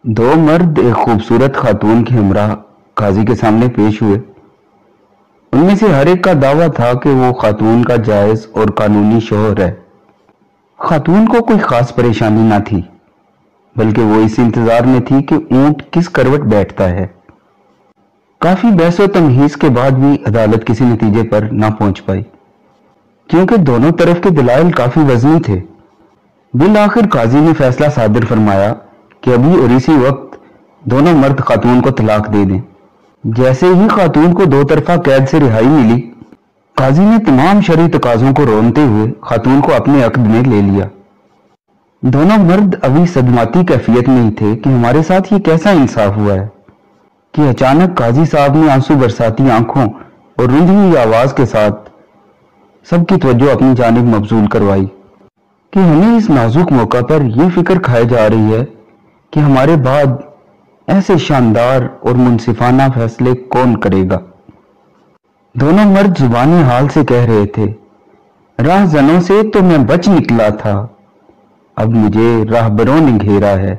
दो मर्द एक खूबसूरत खातून के हमराह काजी के सामने पेश हुए। उनमें से हर एक का दावा था कि वो खातून का जायज और कानूनी शौहर है। खातून को कोई खास परेशानी ना थी, बल्कि वो इस इंतजार में थी कि ऊंट किस करवट बैठता है। काफी बहस व तमहीज के बाद भी अदालत किसी नतीजे पर ना पहुंच पाई, क्योंकि दोनों तरफ के दलाइल काफी वजनी थे। बिल आखिर काजी ने फैसला सादिर फरमाया कि अभी और इसी वक्त दोनों मर्द खातून को तलाक दे दें। जैसे ही खातून को दो तरफा कैद से रिहाई मिली, काजी ने तमाम शरई तकाजों को रोनते हुए खातून को अपने अक्द में ले लिया। दोनों मर्द अभी सदमाती कैफियत में ही थे कि हमारे साथ ये कैसा इंसाफ हुआ है कि अचानक काजी साहब ने आंसू बरसाती आंखों और रुंधी हुई आवाज के साथ सबकी तवज्जो अपनी जानिब मबजूल करवाई कि हमें इस नाजुक मौका पर यह फिक्र खाए जा रही है कि हमारे बाद ऐसे शानदार और मुनसिफाना फैसले कौन करेगा। दोनों मर्द जुबानी हाल से कह रहे थे, राहजनों से तो मैं बच निकला था, अब मुझे राहबरों ने घेरा है।